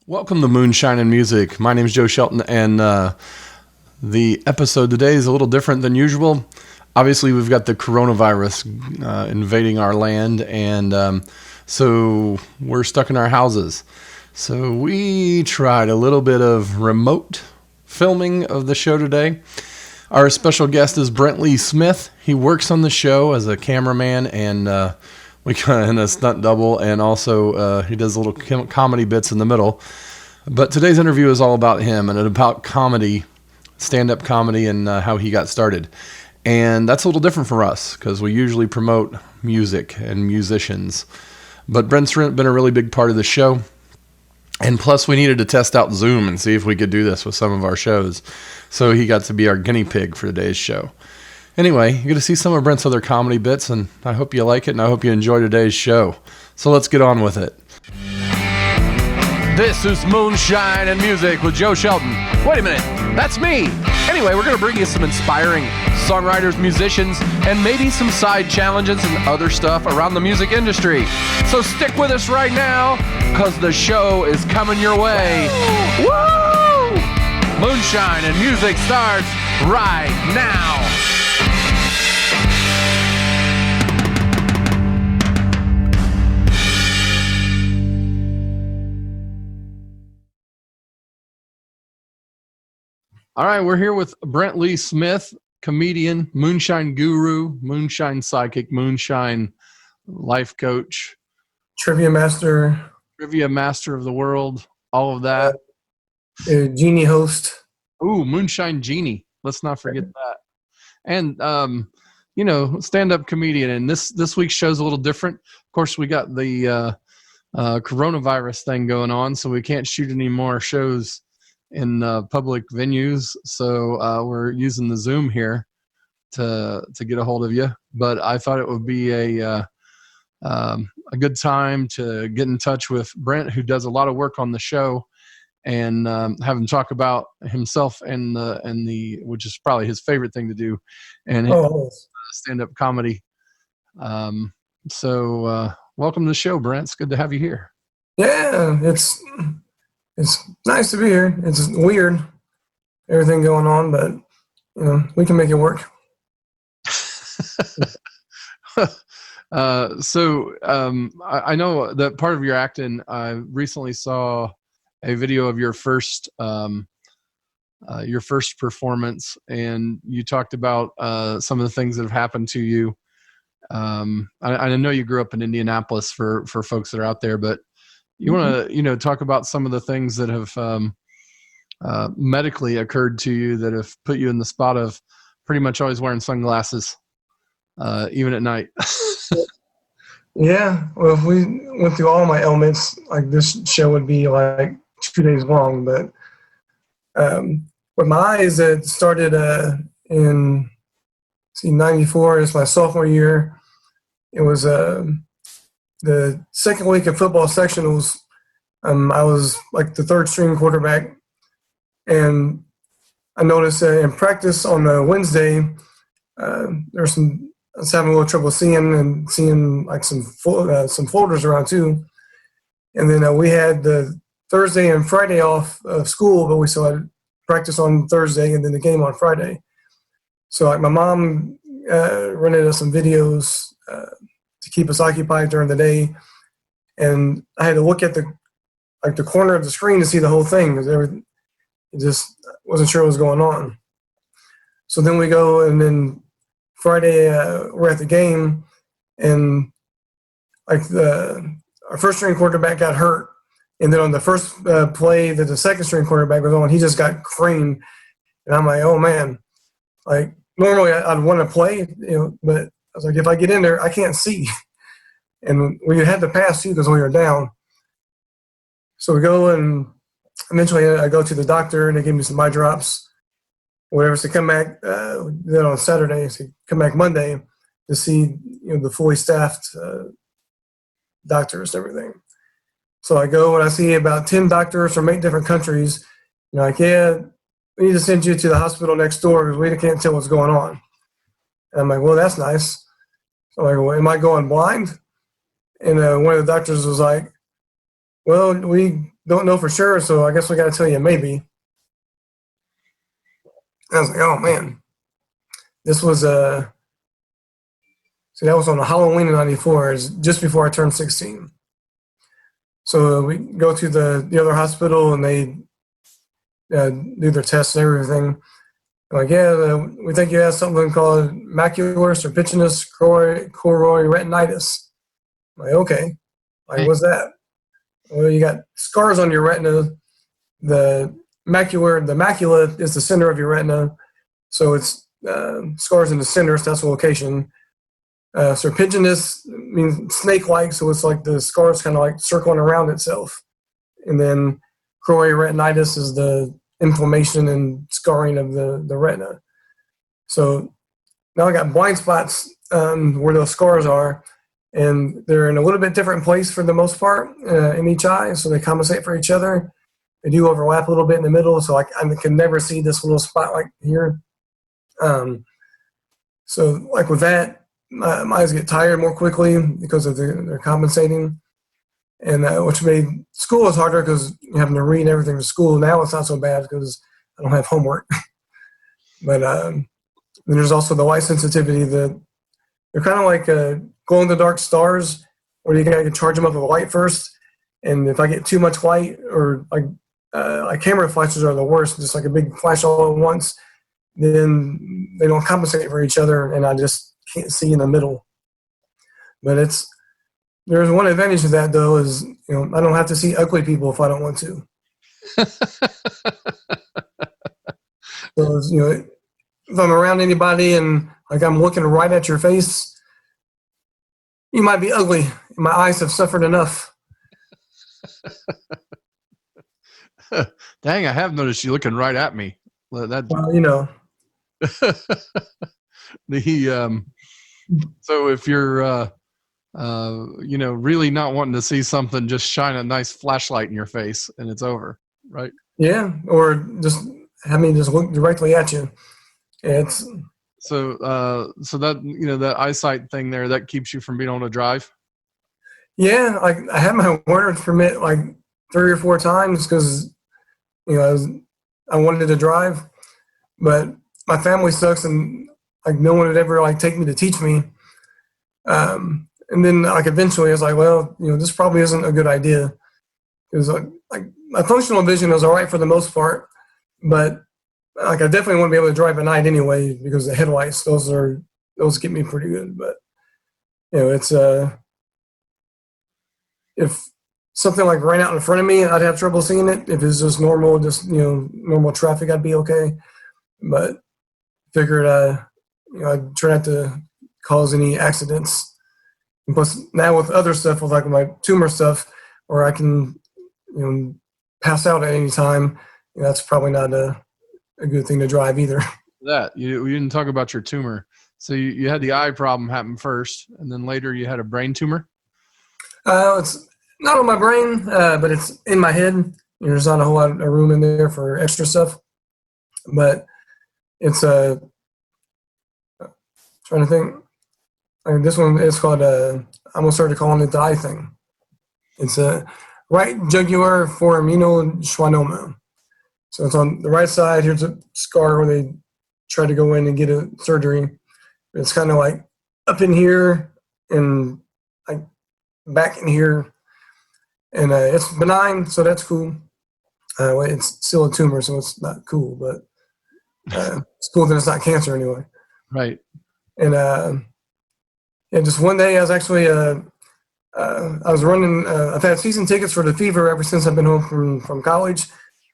Welcome to Moonshine and Music. My name is Joe Shelton, and the episode today is a little different than usual. Obviously, we've got the coronavirus invading our land, and so we're stuck in our houses. So we tried a little bit of remote filming of the show today. Our special guest is Brent Lee Smith. He works on the show as a cameraman and we kind of a stunt double, and also he does little comedy bits in the middle. But today's interview is all about him and about comedy, stand-up comedy, and how he got started. And that's a little different for us because we usually promote music and musicians. But Brent's been a really big part of the show. And plus, we needed to test out Zoom and see if we could do this with some of our shows. So he got to be our guinea pig for today's show. Anyway, you're going to see some of Brent's other comedy bits, and I hope you like it, and I hope you enjoy today's show. So let's get on with it. This is Moonshine and Music with Joe Shelton. Wait a minute, that's me. Anyway, we're going to bring you some inspiring songwriters, musicians, and maybe some side challenges and other stuff around the music industry. So stick with us right now, because the show is coming your way. Woo! Moonshine and Music starts right now. All right, we're here with Brent Lee Smith, comedian, moonshine guru, moonshine psychic, moonshine life coach, trivia master of the world, all of that. Genie host. Ooh, moonshine genie. Let's not forget that. And stand-up comedian. And this week's show's a little different. Of course, we got the coronavirus thing going on, so we can't shoot any more shows in public venues, so we're using the Zoom here to get a hold of you. But I thought it would be a good time to get in touch with Brent, who does a lot of work on the show, and have him talk about himself and the which is probably his favorite thing to do, and stand-up comedy. So welcome to the show, Brent. It's good to have you here. Yeah, it's nice to be here. It's weird, everything going on, but we can make it work. I know that part of your acting. I recently saw a video of your first performance, and you talked about some of the things that have happened to you. I know you grew up in Indianapolis for folks that are out there, but you want to, talk about some of the things that have medically occurred to you that have put you in the spot of pretty much always wearing sunglasses, even at night. Yeah, well, if we went through all my ailments, like this show would be like 2 days long. But with my eyes, it started in 94. It's my sophomore year. It was the second week of football sectionals. I was like the third string quarterback, and I noticed in practice on a Wednesday, I was having a little trouble seeing like some folders around too. And then we had the Thursday and Friday off of school, but we still had practice on Thursday and then the game on Friday. So like my mom rented us some videos to keep us occupied during the day, and I had to look at the corner of the screen to see the whole thing because it just wasn't sure what was going on. So then we go, and then Friday we're at the game, and like our first string quarterback got hurt, and then on the first play that the second string quarterback was on, he just got creamed, and I'm like, oh man, like normally I'd want to play, but I was like, if I get in there, I can't see. And we had to pass too because we were down. So we go, and eventually I go to the doctor, and they give me some eye drops, whatever. So come back then on Saturday, so come back Monday to see the fully staffed doctors and everything. So I go and I see about 10 doctors from 8 different countries. Like, yeah, we need to send you to the hospital next door because we can't tell what's going on. And I'm like, well, that's nice. So I'm like, well, am I going blind? And one of the doctors was like, well, we don't know for sure, so I guess we got to tell you maybe. And I was like, oh man, this was see, that was on a Halloween in '94, just before I turned 16. So we go to the other hospital and they do their tests and everything. I'm like, yeah, we think you have something called macular serpiginous choroiretinitis. I'm like, okay. Like, what's that? Well, you got scars on your retina. The macula is the center of your retina. So it's scars in the center, so that's the location. Serpiginous means snake-like, so it's like the scars kind of like circling around itself. And then choroiretinitis is the inflammation and scarring of the retina. So now I got blind spots where those scars are, and they're in a little bit different place for the most part in each eye, so they compensate for each other. They do overlap a little bit in the middle, so I can never see this little spot like here. So like with that, my eyes get tired more quickly because of they're compensating, and which made school is harder because you're having to read everything to school. Now it's not so bad because I don't have homework. But then there's also the light sensitivity. They're kind of like glow-in-the-dark stars, where you gotta charge them up with light first. And if I get too much light, or like camera flashes are the worst, just like a big flash all at once, then they don't compensate for each other, and I just can't see in the middle. But there's one advantage to that though, is I don't have to see ugly people if I don't want to. So if I'm around anybody and like I'm looking right at your face, you might be ugly. My eyes have suffered enough. Dang, I have noticed you looking right at me. Well, So if you're really not wanting to see something, just shine a nice flashlight in your face and it's over, right? Yeah, or just have me just look directly at you. It's so that that eyesight thing there, that keeps you from being able to drive. Yeah, like I had my learner's permit like 3 or 4 times because I wanted to drive, but my family sucks and like no one would ever like take me to teach me. And then like eventually I was like, well, this probably isn't a good idea. It was like my functional vision was all right for the most part, but like I definitely want to be able to drive at night anyway because the headlights those get me pretty good. But it's if something like ran out in front of me, I'd have trouble seeing it. If it's just normal, normal traffic, I'd be okay. But figured I'd try not to cause any accidents. And plus, now with other stuff, with like my tumor stuff, where I can pass out at any time, that's probably not a good thing to drive either. That you didn't talk about your tumor. So you had the eye problem happen first, and then later you had a brain tumor. It's not on my brain, but it's in my head. There's not a whole lot of room in there for extra stuff. But it's trying to think. This one is called I almost started calling it the eye thing. It's a right jugular foraminal-schwannoma. So it's on the right side. Here's a scar where they try to go in and get a surgery. It's kind of like up in here and like back in here. And it's benign, so that's cool. It's still a tumor, so it's not cool, but it's cool that it's not cancer anyway. Right. And just one day I was actually I was running. I've had season tickets for the Fever ever since I've been home from college.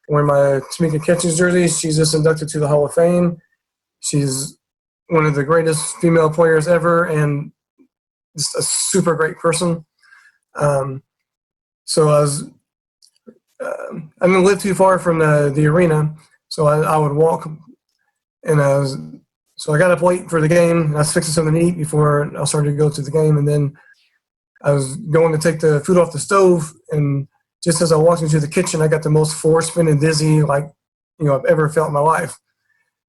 Wearing my Tamika Catchings jersey. She's just inducted to the Hall of Fame. She's one of the greatest female players ever, and just a super great person. So I didn't live too far from the arena, so I would walk, and so I got up late for the game. And I was fixing something to eat before I started to go to the game, and then I was going to take the food off the stove, and just as I walked into the kitchen, I got the most forespin and dizzy I've ever felt in my life.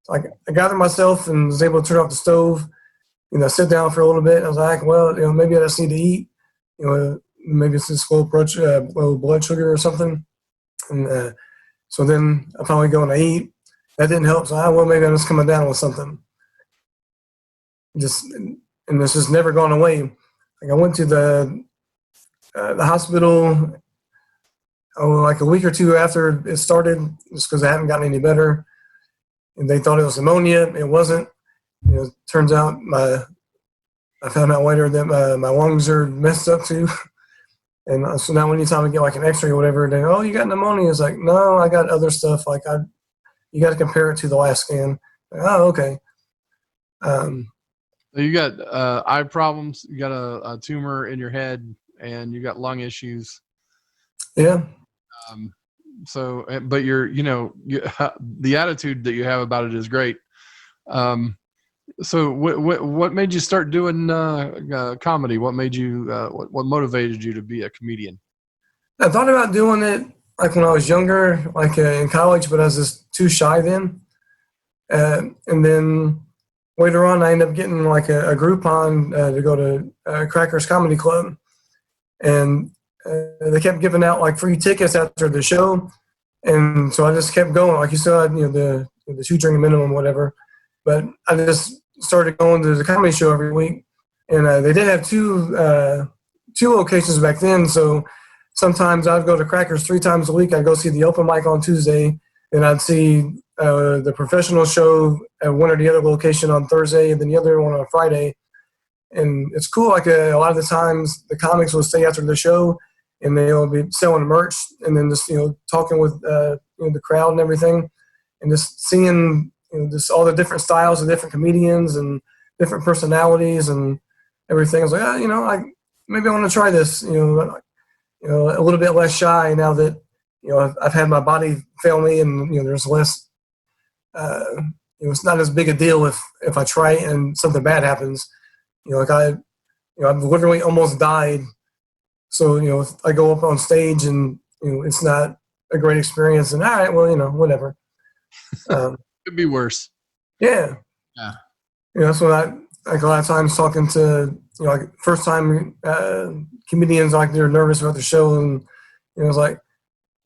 So I gathered myself and was able to turn off the stove. Sit down for a little bit. I was like, well, maybe I just need to eat. Maybe it's this low blood sugar or something. And so then I finally go and I eat. That didn't help. So well, maybe I'm just coming down with something. And this has never gone away. Like I went to the hospital like a week or two after it started, just because I hadn't gotten any better. And they thought it was pneumonia. It wasn't. Turns out I found out later that my lungs are messed up too. And so now anytime I get like an x-ray or whatever, they go, oh, you got pneumonia. It's like, no, I got other stuff. Like you got to compare it to the last scan. Like, oh, okay. You got eye problems, you got a tumor in your head, and you got lung issues. Yeah. So, but the attitude that you have about it is great. So what made you start doing comedy? What made you what motivated you to be a comedian? I thought about doing it like when I was younger, like in college, but I was just too shy then. And then later on, I ended up getting like a Groupon to go to Crackers Comedy Club, and they kept giving out like free tickets after the show, and so I just kept going. Like you said, the 2 drink minimum, whatever. But I just started going to the comedy show every week, and they did have two locations back then. So sometimes I'd go to Crackers 3 times a week. I'd go see the open mic on Tuesday, and I'd see the professional show at one or the other location on Thursday, and then the other one on Friday. And it's cool. Like a lot of the times, the comics will stay after the show, and they'll be selling merch, and then just talking with the crowd and everything, and just seeing just all the different styles of different comedians and different personalities and everything. I was like, maybe I want to try this. A little bit less shy now that I've had my body fail me, and there's less. It's not as big a deal if I try and something bad happens. I've literally almost died. So if I go up on stage and it's not a great experience, and all right, well, whatever. Could be worse. Yeah. Yeah. That's what I like a lot of times talking to like first time comedians, like they're nervous about the show, and it's like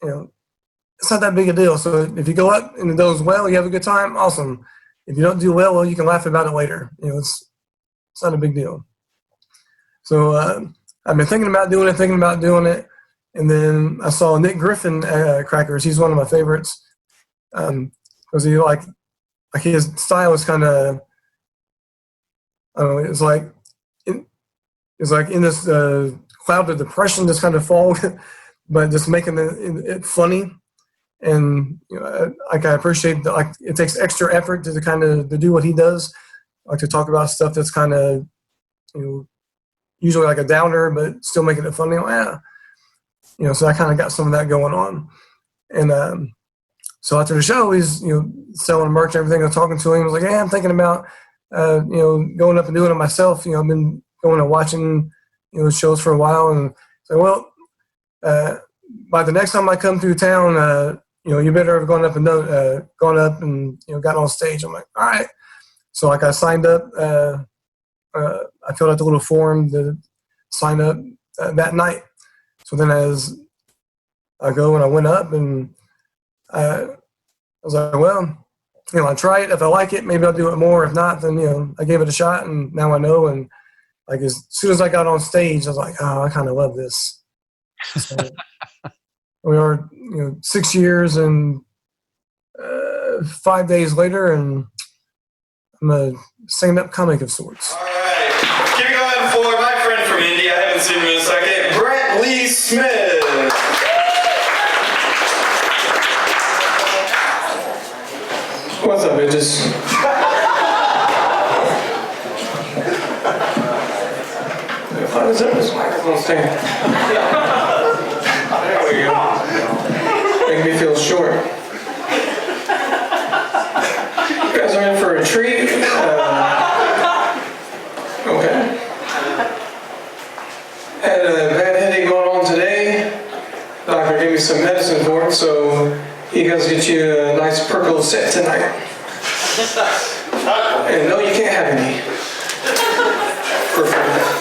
it's not that big a deal. So if you go up and it goes well, you have a good time, awesome. If you don't do well, you can laugh about it later. It's not a big deal. So I've been thinking about doing it, and then I saw Nick Griffin at Crackers. He's one of my favorites because he like his style is kind of I don't know. It's like in this cloud of depression, this kind of fog, but just making it funny. And I appreciate that. Like it takes extra effort to do what he does, like to talk about stuff that's kind of usually like a downer, but still making it funny. So I kind of got some of that going on. And so after the show, he's selling merch and everything. I was talking to him. I was like, I'm thinking about going up and doing it myself. I've been going and watching shows for a while, and so by the next time I come through town, you better have gone up and got on stage. I'm like, all right. So like I signed up. I filled out the little form to sign up that night. So then as I go and I went up, and I was like, well, I try it. If I like it, maybe I'll do it more. If not, then I gave it a shot, and now I know. And like as soon as I got on stage, I was like, oh, I kind of love this. So we are 6 years and 5 days later, and I'm a stand-up comic of sorts. All right, keep it going for my friend from India. I haven't seen him in a second, Brent Lee Smith. What's up, bitches? How does this microphone stand? There we go. Make me feel short. You guys are in for a treat. Okay. Had a bad headache going on today. Doctor gave me some medicine for it, so he goes get you a nice purple set tonight. And no, you can't have any. Perfect.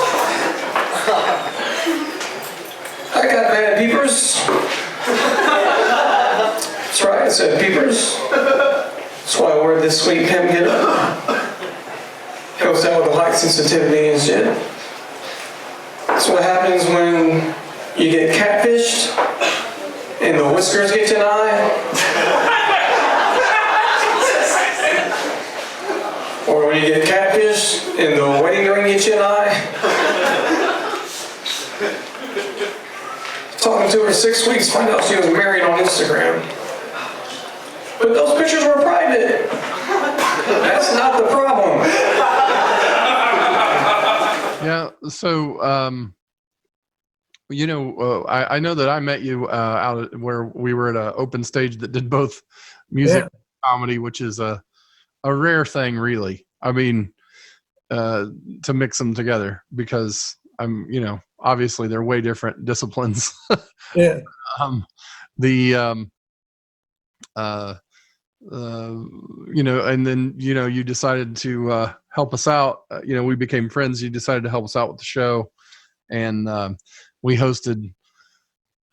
I got bad peepers. That's right, I said peepers. That's why I wore this sweet pimp get up. Goes down with the light sensitivity and shit. That's what happens when you get catfished and the whiskers get you an eye. Or when you get catfished and the wedding ring gets you an eye. Talking to her 6 weeks, find out she was married on Instagram. But those pictures were private. That's not the problem. Yeah. So, I know that I met you out where we were at an open stage that did both music and comedy, which is a rare thing, really. I mean, to mix them together, because obviously they're way different disciplines. Yeah. And then, you decided to help us out. We became friends. You decided to help us out with the show. And we hosted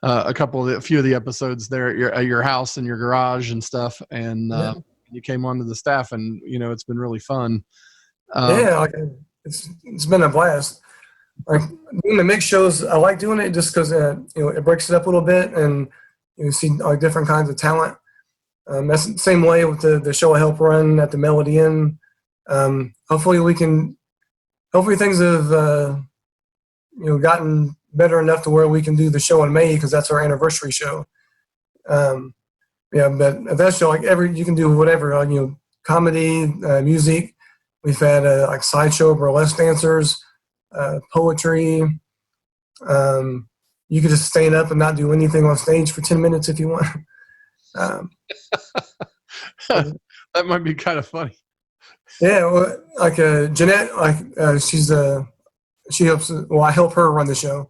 a few of the episodes there at your house and your garage and stuff. And you came onto the staff, and, it's been really fun. It's been a blast. Like doing the mix shows, I like doing it just because it breaks it up a little bit, and you see like different kinds of talent. That's the same way with the show I help run at the Melody Inn. Hopefully things have gotten better enough to where we can do the show in May, because that's our anniversary show. But at that show, you can do whatever, comedy, music. We've had like sideshow burlesque dancers, poetry. You could just stand up and not do anything on stage for 10 minutes if you want. That might be kind of funny. Yeah, well, like Jeanette, she helps. Well, I help her run the show,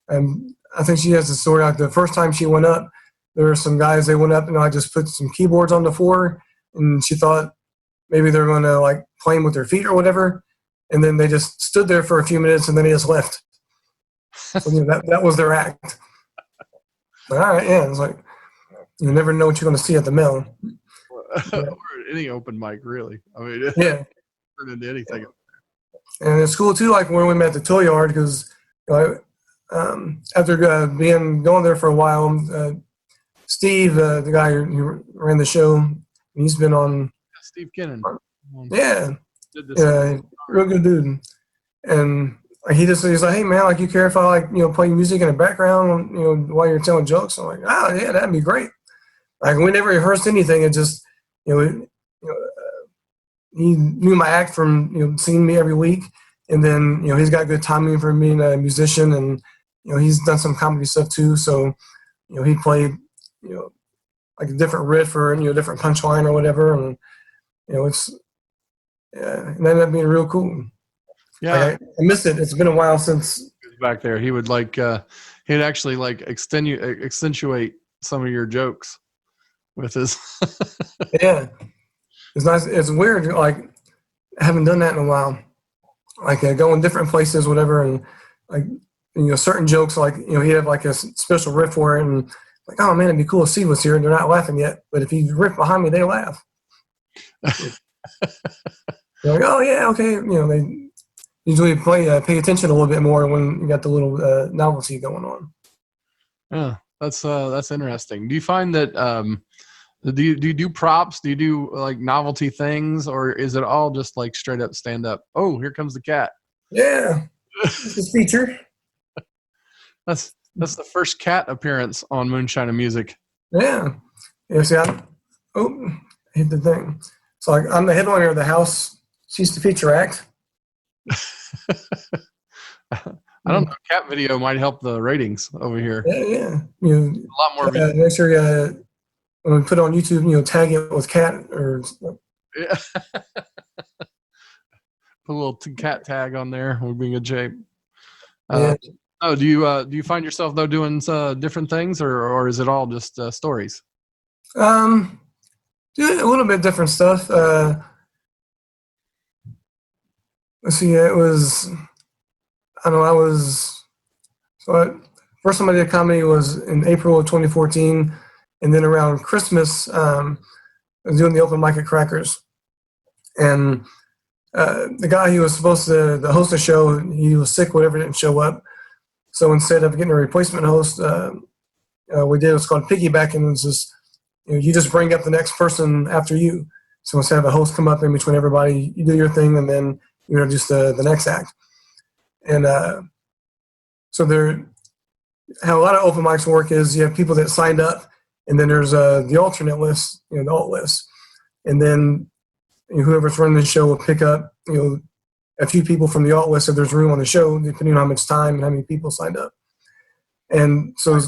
and I think she has a story. Like the first time she went up, there were some guys. They went up, and I just put some keyboards on the floor, and she thought maybe they're going to like play them with their feet or whatever, and then they just stood there for a few minutes, and then they just left. So that was their act. All right, yeah, it's like you never know what you're going to see at the mill. Or any open mic, really. I mean, yeah, turn into anything. And it's cool too, like when we met at the toy yard, because after going there for a while, Steve, the guy who ran the show, he's been on. Steve Kennan. Yeah, real good dude. And he's like, hey man, like you care if I play music in the background, while you're telling jokes? I'm like, oh yeah, that'd be great. Like we never rehearsed anything. It just, he knew my act from seeing me every week, and then he's got good timing for being a musician, and he's done some comedy stuff too. So he played like a different riff or different punchline or whatever, and it ended up being real cool. Yeah, I missed it. It's been a while since back there. He would he'd actually accentuate some of your jokes with his. Yeah. It's nice. It's weird. Like, I haven't done that in a while. Like, going different places, whatever, and certain jokes. Like, he had like a special riff for it, and like, oh man, it'd be cool if Steve was here. And they're not laughing yet, but if he riff behind me, they laugh. They're like, oh yeah, okay. They usually pay attention a little bit more when you got the little novelty going on. Yeah, that's interesting. Do you find that? Do you do props? Do you do like novelty things, or is it all just like straight up stand up? Oh, here comes the cat. Yeah, it's a feature. That's the first cat appearance on Moonshine and Music. Yeah. See, I hit the thing. So I'm the headliner of the house. She's the feature act. I don't know. Cat video might help the ratings over here. Yeah. A lot more. Make sure when we put it on YouTube, tag it with cat or. Yeah. Put a little cat tag on there. We'll be in good shape. Yeah. Do you find yourself though doing different things, or is it all just stories? Do a little bit different stuff. Let's see. It was. I don't know. First time I did comedy was in April of 2014. And then around Christmas, I was doing the open mic at Crackers. And the guy who was supposed to host the show, he was sick, whatever, didn't show up. So instead of getting a replacement host, we did what's called piggybacking. It's just, you just bring up the next person after you. So instead of a host come up in between everybody, you do your thing, and then you introduce the next act. And so how a lot of open mics work is you have people that signed up, and then there's the alternate list, the alt list. And then whoever's running the show will pick up, a few people from the alt list if there's room on the show, depending on how much time and how many people signed up. And so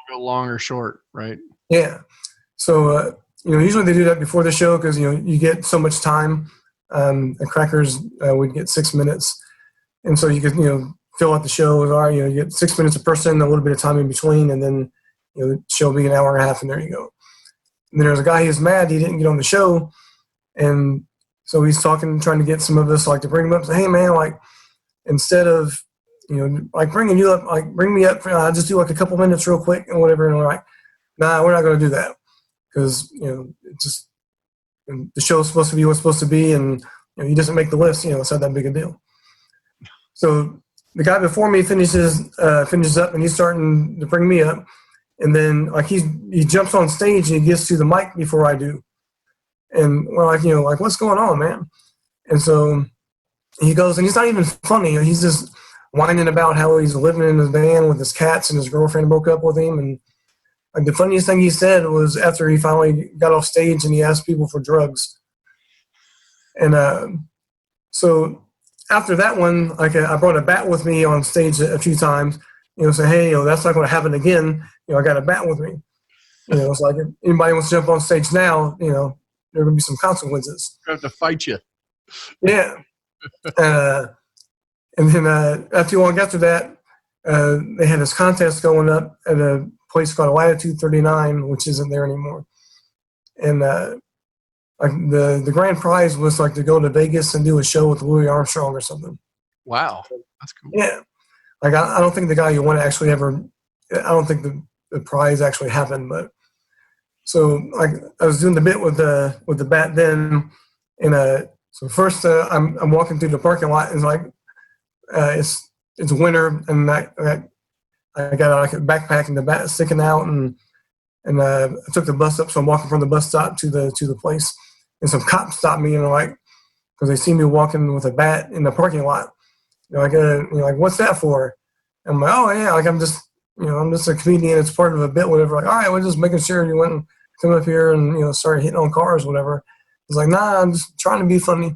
Go long or short, right? yeah. So, usually they do that before the show because, you get so much time. At Crackers, we'd get 6 minutes. And so you could, fill out the show. All right, you get 6 minutes a person, a little bit of time in between, and then, the show will be an hour and a half, and there you go. And then there's a guy who's mad he didn't get on the show. And so he's trying to get some of us, to bring him up. Say, hey, man, instead of, bringing you up, bring me up. I'll just do a couple minutes real quick and whatever. And we're like, nah, we're not going to do that. Because, it's just, the show's supposed to be what's supposed to be. And, he doesn't make the list, it's not that big a deal. So the guy before me finishes up and he's starting to bring me up. And then, he jumps on stage and he gets to the mic before I do. And we're like, what's going on, man? And so he goes, and he's not even funny. He's just whining about how he's living in his van with his cats and his girlfriend broke up with him. And the funniest thing he said was after he finally got off stage and he asked people for drugs. And so after that one, I brought a bat with me on stage a few times, say, hey, that's not going to happen again. I got a bat with me. It's like if anybody wants to jump on stage now, there are going to be some consequences. I have to fight you. Yeah. And then not too long after that, they had this contest going up at a place called Latitude 39, which isn't there anymore. And the grand prize was to go to Vegas and do a show with Louis Armstrong or something. Wow, that's cool. Yeah. I don't think the guy who won it actually ever. I don't think the prize actually happened, but so I was doing the bit with the bat then, and so first I'm walking through the parking lot and it's winter and I got a backpack and the bat is sticking out and I took the bus up, so I'm walking from the bus stop to the place, and some cops stopped me and because they see me walking with a bat in the parking lot. What's that for? And I'm like, oh yeah, I'm just a comedian. It's part of a bit, whatever. All right, we're just making sure you wouldn't come up here and start hitting on cars, whatever. It's like, nah, I'm just trying to be funny.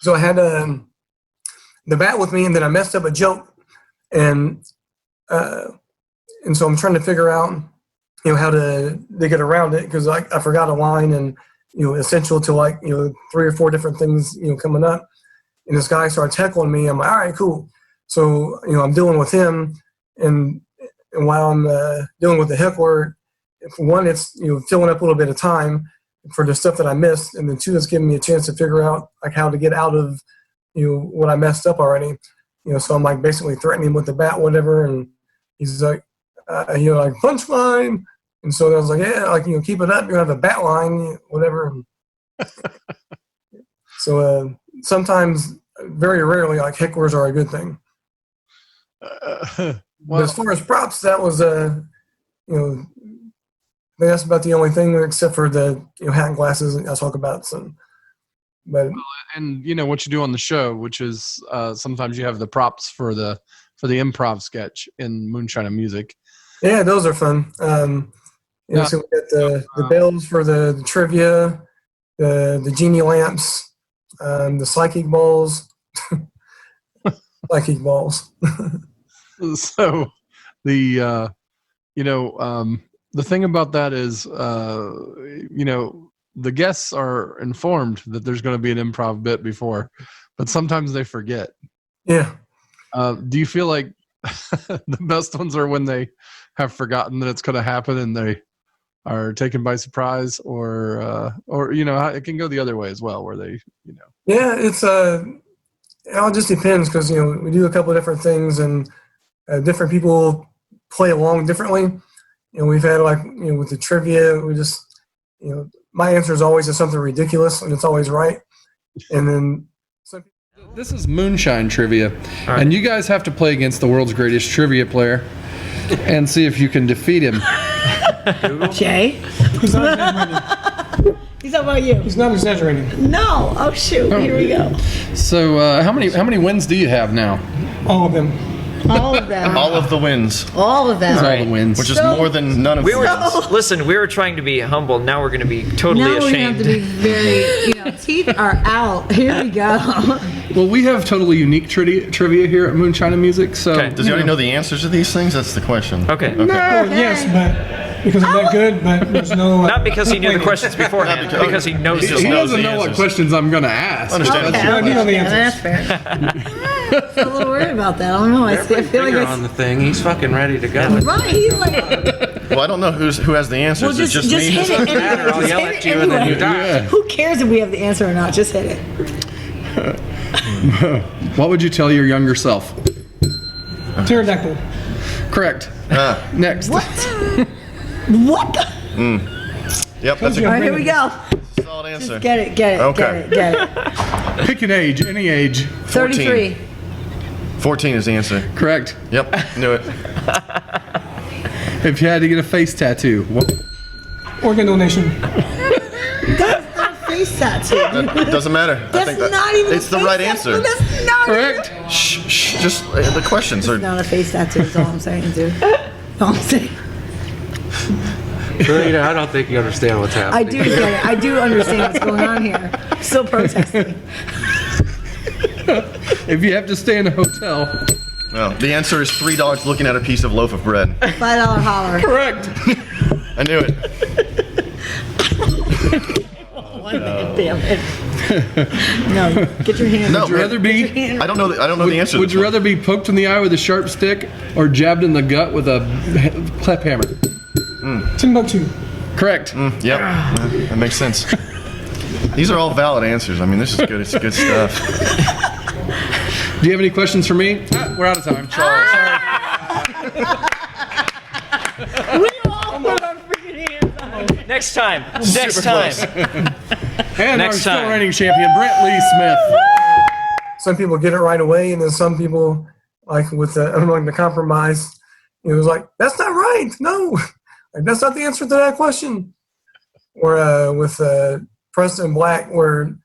So I had the bat with me, and then I messed up a joke, and so I'm trying to figure out how to get around it because I forgot a line and essential to 3 or 4 different things coming up, and this guy starts heckling me. I'm like, all right, cool. So I'm dealing with him, and while I'm dealing with the heckler, for one, it's filling up a little bit of time for the stuff that I missed, and then 2, it's giving me a chance to figure out how to get out of what I messed up already. So I'm basically threatening him with the bat, whatever, and he's like, punchline. And so I was like, yeah, keep it up. You have a bat line, whatever. So sometimes, very rarely, hecklers are a good thing. But as far as props, that was that's about the only thing except for the hat and glasses I'll talk about. So, but and what you do on the show, which is sometimes you have the props for the improv sketch in Moonshine and Music. Yeah, those are fun. So we got the bells for the trivia, the genie lamps, the psychic balls. Psychic balls. So the the thing about that is the guests are informed that there's going to be an improv bit before, but sometimes they forget. Yeah. Do you feel like the best ones are when they have forgotten that it's going to happen and they are taken by surprise, or it can go the other way as well, where they Yeah, it's it all just depends because we do a couple of different things and different people play along differently. we've had with the trivia, we just, my answer is always just something ridiculous and it's always right. And then This is Moonshine trivia, and you guys have to play against the world's greatest trivia player and see if you can defeat him. Jay? he's not exaggerating. He's talking about you. He's not exaggerating. No. Oh, shoot. Here we go. So, how many wins do you have now? All of them. All of them. All of the wins, All of them. All the wins. which is more than none of We the were wins. listen. We were trying to be humble. Now we're going to be totally Now we ashamed. have to be very, teeth are out. Here we go. Well, we have totally unique trivia here at Moonshine and Music. So, Okay. Does anybody know the answers to these things? That's the question. Okay. Yes, but because I'm that good, but there's no. Not because he knew the questions beforehand, because he knows He the just he knows doesn't the know what answers. questions I'm going to ask. Understand. Okay, I do know the that's fair. I'm a little worried about that. I don't know. I feel like Finger on it's the thing. He's fucking ready to go. right. He's like, Well, I don't know who has the answers. well, just It's just me. hit it. Anyway. matter. I'll Just yell hit at it you and then you anyway. die. Yeah. Who cares if we have the answer or not? Just hit it. What would you tell your younger self? Pterodactyl. Correct. Ah, Next. What? What? The? yep, that's All a right, here we go. solid answer. Get it. Get it. Okay. Get it. Pick an age, any age. 33. 14 is the answer. Correct. Yep, knew it. If you had to get a face tattoo, what? Organ donation. That's not a face tattoo. That doesn't matter. That's not even. It's a the face right tattoo. answer. That's not. Correct. Shh. Just the questions are. Not a face tattoo. Is all I'm saying, dude. All I'm saying. Really, I don't think you understand what's I happening. do get it. I do understand what's going on here. Still protesting. If you have to stay in a hotel. No, the answer is $3 looking at a piece of loaf of bread. $5 holler. Correct. I knew it. One minute, damn it. No, get your hand. No, Would you rather be? I don't know. I don't know the answer. to Would this you one. rather be poked in the eye with a sharp stick or jabbed in the gut with a clap hammer? Timbuktu. Correct. Yep, that makes sense. These are all valid answers. I mean, this is good. It's good stuff. Do you have any questions for me? We're out of time. We all put our freaking hands on. Next time. Next time. And our Next still time. reigning champion, Brent Lee Smith. Some people get it right away, and then some people, with among the compromise, it was like, that's not right. No, that's not the answer to that question. Or with Preston Black, where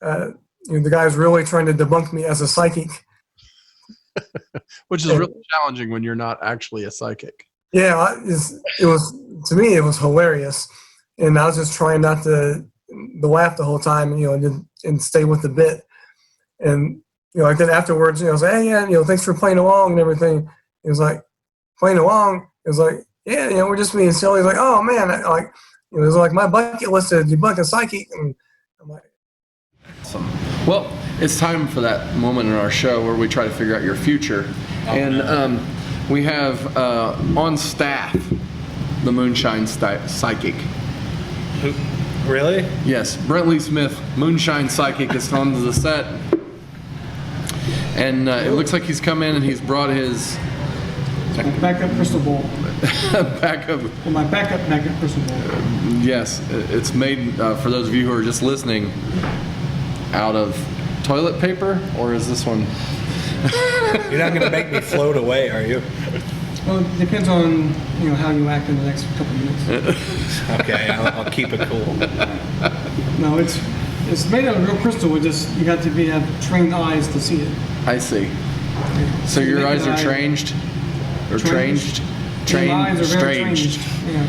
the guy's really trying to debunk me as a psychic. Which is really challenging when you're not actually a psychic. Yeah, it was to me it was hilarious, and I was just trying not to laugh the whole time, and stay with the bit. And then afterwards, I was like, hey, yeah, thanks for playing along and everything. It was like playing along. It was like, yeah, we're just being silly. It's like, oh man, it was like my bucket list to debunk a psychic, and I'm like, Well, it's time for that moment in our show where we try to figure out your future. And we have on staff the Moonshine Psychic. Really? Yes, Brent Lee Smith, Moonshine Psychic, is on the set. And it looks like he's come in and he's brought his backup crystal ball. backup. Well, my backup crystal ball. Yes, it's made, for those of you who are just listening, out of toilet paper, or is this one? You're not gonna make me float away, are you? Well, it depends on how you act in the next couple of minutes. Okay, I'll keep it cool. No, it's made out of real crystal. You got to have trained eyes to see it. I see. So your eyes are changed? Or Tranged. Trained? Your eyes are very Stranged. Yeah.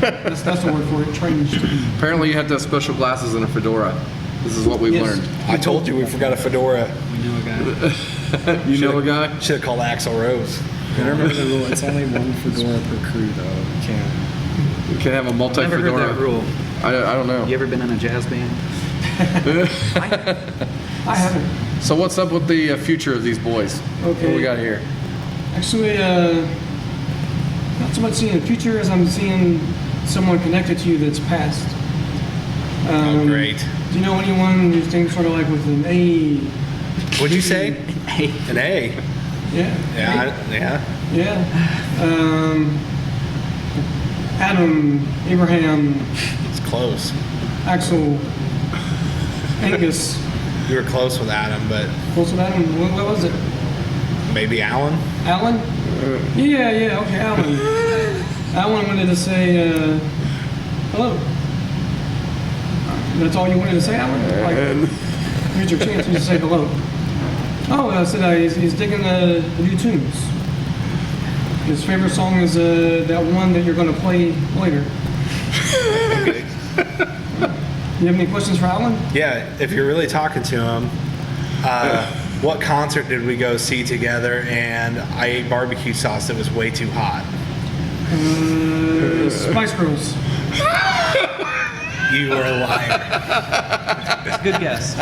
That's the word for it, tranged. Apparently you have to have special glasses and a fedora. This is what we've Yes. learned. I told you we forgot a fedora. We know a guy. You know a guy? Should have called Axl Rose. You remember the rule? It's only one fedora per crew, though. You can't. You can have a multi Never fedora. heard that rule. I don't know. You ever been in a jazz band? I haven't. So what's up with the future of these boys? What Okay. we got here? Actually, not so much seeing the future as I'm seeing someone connected to you that's past. Oh, great. Do you know anyone who's thinking sort of like with an A? What'd you say? An A. Yeah. Yeah. Yeah. Yeah. Adam, Abraham, It's close. Axel, Angus. You were close with Adam, but Close with Adam. What was it? maybe Alan? Alan? Yeah, okay, Alan. Alan wanted to say hello. That's all you wanted to say, Alan? Like, here's your chance to say hello. Oh, I said he's digging the new tunes. His favorite song is that one that you're going to play later. Okay. You have any questions for Alan? Yeah, if you're really talking to him, what concert did we go see together and I ate barbecue sauce that was way too hot? Spice Girls. You were a liar. Good guess.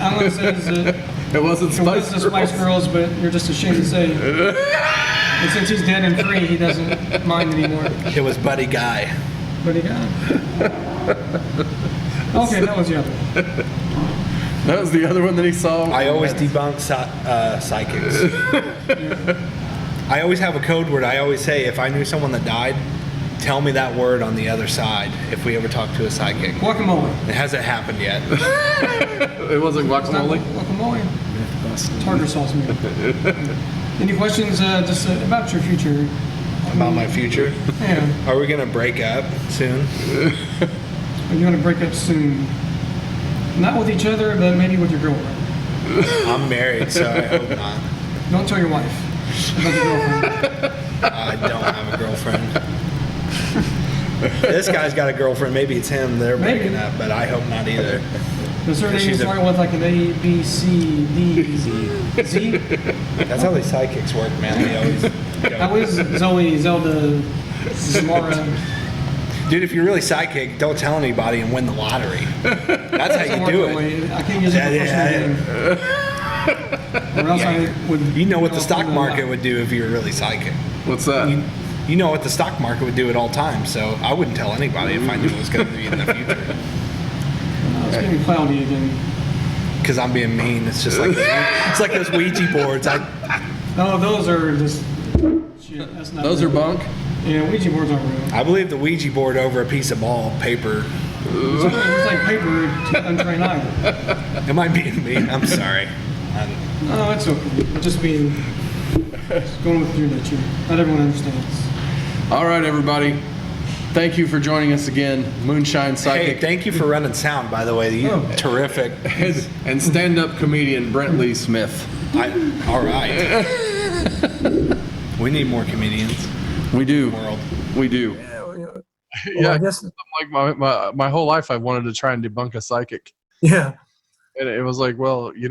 Alan says that It wasn't it was Spice the Spice Girls, but you're just ashamed to say. And since he's dead and free, he doesn't mind anymore. It was Buddy Guy. But he got it. Okay, that was the other. That was the other one that he saw. I always debunk psychics. I always have a code word. I always say, if I knew someone that died, tell me that word on the other side if we ever talk to a psychic. Guacamole. It hasn't happened yet. It wasn't guacamole. Guacamole. Tartar sauce, man. Any questions just about your future? About my future? Yeah. Are we going to break up soon? Are you going to break up soon? Not with each other, but maybe with your girlfriend. I'm married, so I hope not. Don't tell your wife about your girlfriend. I don't have a girlfriend. This guy's got a girlfriend. Maybe it's him. They're breaking up, but I hope not either. The surname She's is a- starting with like an A, B, C, D, Z. Z? That's how these sidekicks work, man. They always How go. is Zoe, Zelda, Zamora? Dude, if you're really psychic, don't tell anybody and win the lottery. That's how you do it. I can't use it for Yeah. Or else I would. You know what the go stock for market would do if you were really psychic. What's that? You know what the stock market would do at all times, so I wouldn't tell anybody if I knew it was going to be in the future. It's getting cloudy again. Because I'm being mean. It's just like it's like those Ouija boards. No, those are just shit. That's not. Those are real. bunk. Yeah, Ouija boards aren't real. I believe the Ouija board over a piece of ball paper. It's like paper to untrained eye. Am I being mean? I'm sorry. No, it's okay. Just being going with your nature. Not everyone understands. All right, everybody. Thank you for joining us again, Moonshine Hey, Psychic thank you for running sound, by the way. You terrific. and stand-up comedian Brent Lee Smith. All right. We need more comedians We do. in the world. We do. Well, I guess, Like my whole life, I wanted to try and debunk a psychic, yeah, and it was like, well, you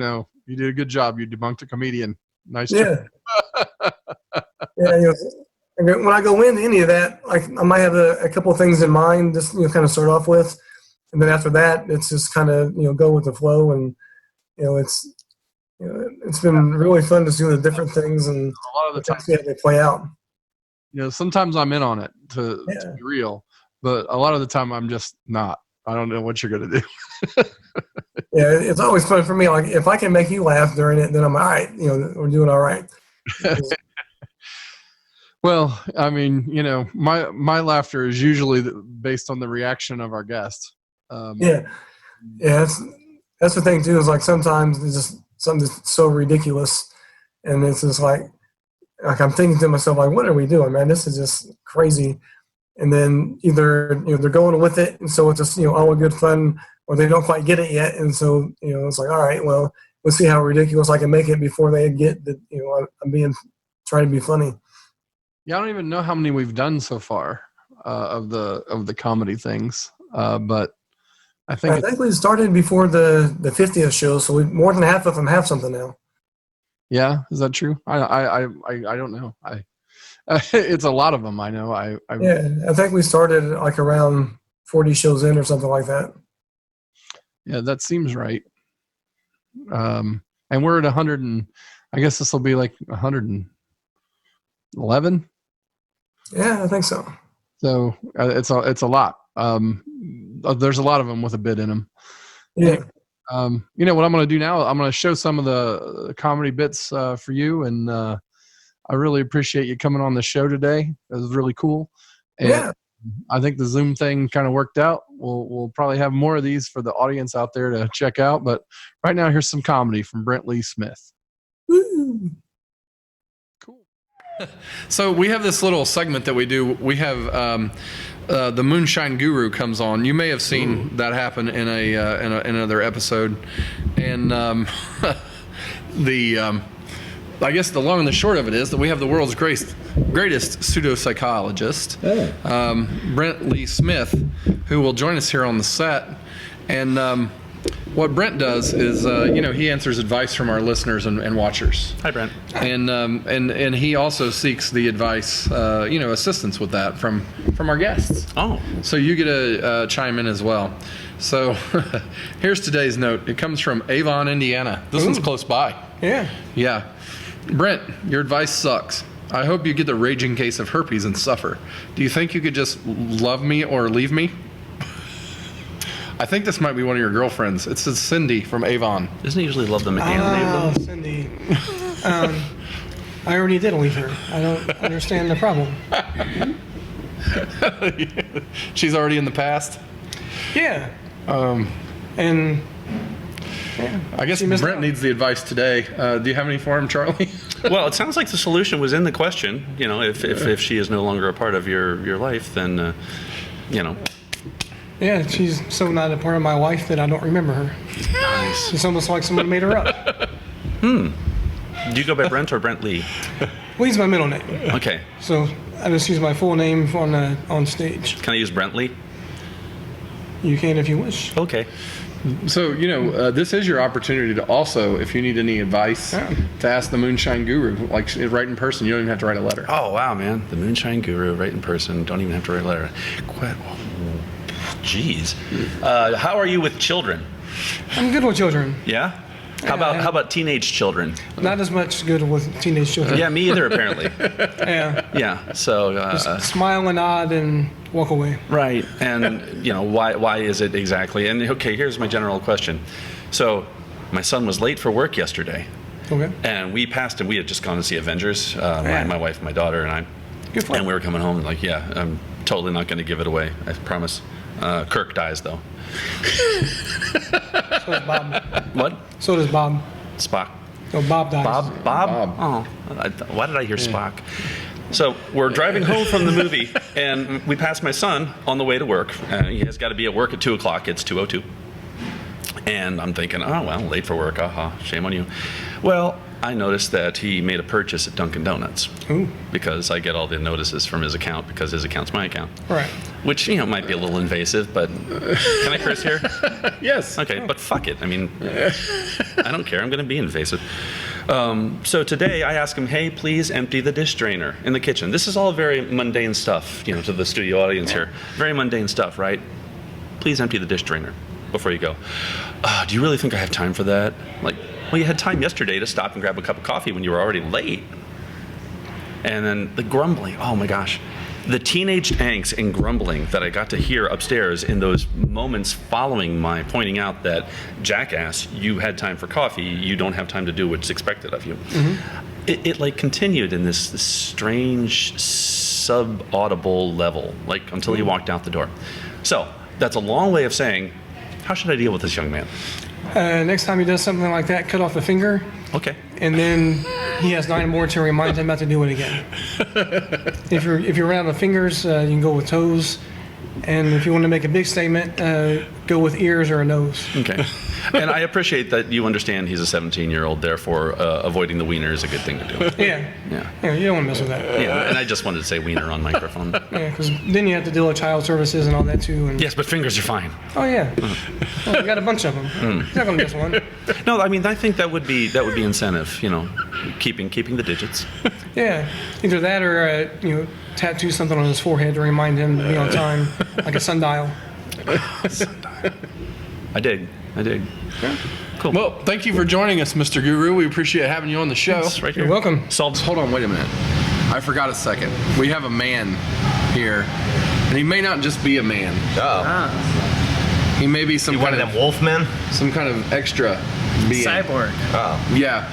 did a good job. You debunked a comedian. Nice job. yeah. Yeah, when I go into any of that, like I might have a couple of things in mind, just kind of start off with, and then after that, it's just kind of go with the flow, and it's been really fun to see the different things and A lot of the time, see how they play out. sometimes I'm in on it to Yeah. be real, but a lot of the time I'm just not. I don't know what you're gonna do. Yeah, it's always fun for me. Like if I can make you laugh during it, then I'm all right. We're doing all right. Well, I mean, my laughter is usually based on the reaction of our guests. Yeah, that's the thing too. Is like sometimes it's just something that's so ridiculous, and it's just like I'm thinking to myself, like, what are we doing, man? This is just crazy. And then either they're going with it, and so it's just all a good fun, or they don't quite get it yet, and so it's like, all right, well, let's see how ridiculous I can make it before they get that I'm trying to be funny. Yeah, I don't even know how many we've done so far of the comedy things, but I think we started before the 50th show, so more than half of them have something now. yeah, is that true? I don't know. It's a lot of them. I know. Yeah, I think we started like around 40 shows in or something like that. Yeah, that seems right. And we're at 100, and I guess this will be like 111. Yeah, I think so. So it's a lot. There's a lot of them with a bit in them. Yeah. What I'm going to do now? I'm going to show some of the comedy bits for you, and I really appreciate you coming on the show today. It was really cool. And Yeah. I think the Zoom thing kind of worked out. We'll probably have more of these for the audience out there to check out. But right now, here's some comedy from Brent Lee Smith. Woo. Cool. So we have this little segment that we do. We have the Moonshine Guru comes on. You may have seen that happen in another episode. And I guess the long and the short of it is that we have the world's greatest pseudopsychologist, Brent Lee Smith, who will join us here on the set. And what Brent does is, he answers advice from our listeners and watchers. Hi, Brent. And he also seeks the advice, assistance with that from our guests. Oh. So you get to chime in as well. So here's today's note. It comes from Avon, Indiana. This one's close by. Yeah. Yeah. Brent, your advice sucks. I hope you get the raging case of herpes and suffer. Do you think you could just love me or leave me? I think this might be one of your girlfriends. It says Cindy from Avon. Doesn't he usually love them and leave them? Cindy. I already did leave her. I don't understand the problem. She's already in the past? Yeah. And yeah, I guess Brent needs the advice today. Do you have any for him, Charlie? Well, it sounds like the solution was in the question. If she is no longer a part of your life, then, Yeah, she's so not a part of my life that I don't remember her. Nice. It's almost like someone made her up. Do you go by Brent or Brent Lee? Lee's my middle name. Okay. So I just use my full name on stage. Can I use Brent Lee? You can if you wish. Okay. So, this is your opportunity to also, if you need any advice, to ask the Moonshine Guru, like right in person. You don't even have to write a letter. Oh, wow, man. The Moonshine Guru, right in person. Don't even have to write a letter. Jeez. How are you with children? I'm good with children. Yeah? How about teenage children? Not as much good with teenage children. Yeah, me either, apparently. Yeah. Yeah, so... Just smile and nod and walk away. Right, and, why is it exactly? And, okay, here's my general question. So, my son was late for work yesterday. Okay. And we passed him. We had just gone to see Avengers, my wife, my daughter, and I. Good for And we were coming home, like, yeah, I'm totally not going to give it away, I promise. Kirk dies, though. So does Bob. What? So does Bob. Spock. No, Bob dies. Bob? Oh, why did I hear Spock? So we're driving home from the movie, and we pass my son on the way to work. He has got to be at work at 2 o'clock. It's 2:02. And I'm thinking, oh, well, late for work. Aha, shame on you. Well, I noticed that he made a purchase at Dunkin' Donuts. Ooh. Because I get all the notices from his account because his account's my account. Right. Which, might be a little invasive, but can I curse here? Yes. Okay, but fuck it. I mean, I don't care. I'm going to be invasive. So today I ask him, hey, please empty the dish drainer in the kitchen. This is all very mundane stuff, to the studio audience here. Very mundane stuff, right? Please empty the dish drainer before you go. Do you really think I have time for that? Like, well, you had time yesterday to stop and grab a cup of coffee when you were already late. And then the grumbling, oh my gosh. The teenage angst and grumbling that I got to hear upstairs in those moments following my pointing out that, jackass, you had time for coffee, you don't have time to do what's expected of you. Mm-hmm. It like continued in this strange sub-audible level, like until he walked out the door. So that's a long way of saying, how should I deal with this young man? Next time he does something like that, cut off a finger. Okay. And then he has 9 more to remind him not to do it again. If you're around the fingers, you can go with toes. And if you want to make a big statement, go with ears or a nose. Okay. And I appreciate that you understand he's a 17-year-old, therefore avoiding the wiener is a good thing to do. Yeah. Yeah, you don't want to mess with that. Yeah, and I just wanted to say wiener on microphone. Yeah, because then you have to deal with child services and all that too. And Yes, but fingers are fine. oh yeah, well, we got a bunch of them. He's not gonna miss one. No, I mean I think that would be incentive. Keeping the digits. Yeah, either that or tattoo something on his forehead to remind him to be on time, like a sundial. I dig. Yeah. Cool. Well, thank you for joining us, Mr. Guru. We appreciate having you on the show. It's right here. You're welcome. Hold on, wait a minute. I forgot a second. We have a man here, and he may not just be a man. Oh. He may be some You one kind of them wolf men? some kind of extra being. Cyborg. Oh. Yeah.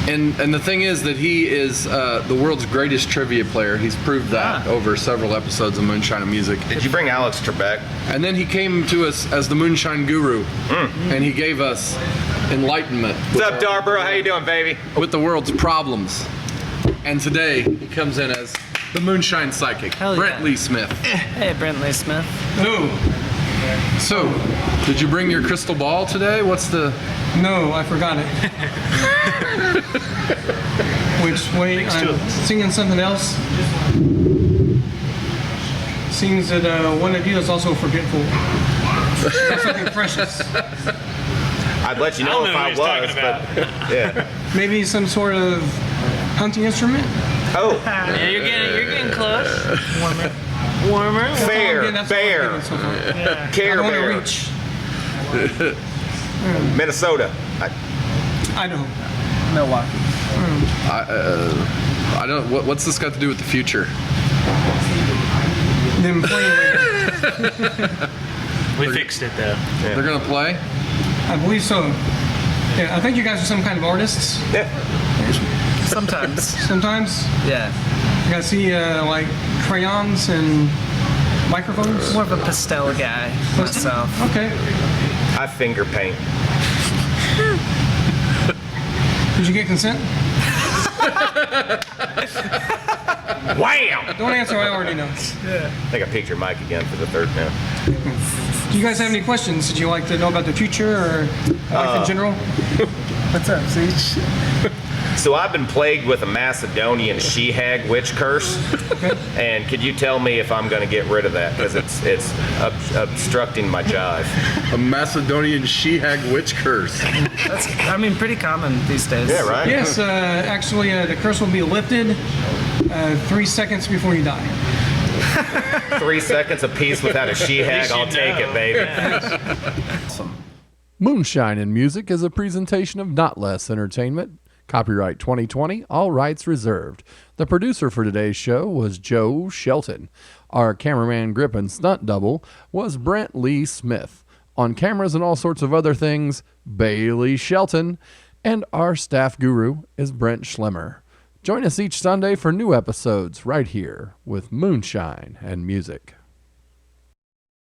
And the thing is that he is the world's greatest trivia player. He's proved that over several episodes of Moonshine and Music. Did you bring Alex Trebek? And then he came to us as the Moonshine Guru, and he gave us enlightenment. What's up, Darborough? How you doing, baby? With the world's problems. And today he comes in as the Moonshine Psychic, Brent Lee Smith. Hey, Brent Lee Smith. No, So, did you bring your crystal ball today? What's the... no, I forgot it. Which way? I'm singing something else. Seems that one of you is also forgetful. That's something precious. I'd let you know if I was, but yeah. Maybe some sort of hunting instrument. Oh, Yeah, you're getting close. Warmer. fair, That's all I'm fair, getting so far. I Care don't want to Bear, reach. Minnesota. Idaho. Milwaukee. I don't... What's this got to do with the future? Them playing later. We fixed it though. They're going to play? I believe so. Yeah, I think you guys are some kind of artists. Sometimes. Sometimes. Yeah. I gotta see like crayons and microphones. More of a pastel guy myself. Okay. I finger paint. Did you get consent? Wham! Don't answer. I already know. I think I picked your mic again for the third now. Do you guys have any questions? Did you like to know about the future or life in general? What's up, Zeech? So I've been plagued with a Macedonian she-hag witch curse, and could you tell me if I'm going to get rid of that? Because it's obstructing my jive. A Macedonian she-hag witch curse. That's, pretty common these days. Yeah, right? Yes. Actually, the curse will be lifted 3 seconds before you die. 3 seconds of peace without a she-hag, I'll take it, baby. Moonshine and Music is a presentation of Notlehs Entertainment. Copyright 2020, all rights reserved. The producer for today's show was Joe Shelton. Our cameraman, grip, and stunt double was Brent Lee Smith. On cameras and all sorts of other things, Bailey Shelton. And our staff guru is Brent Schlemmer. Join us each Sunday for new episodes right here with Moonshine and Music.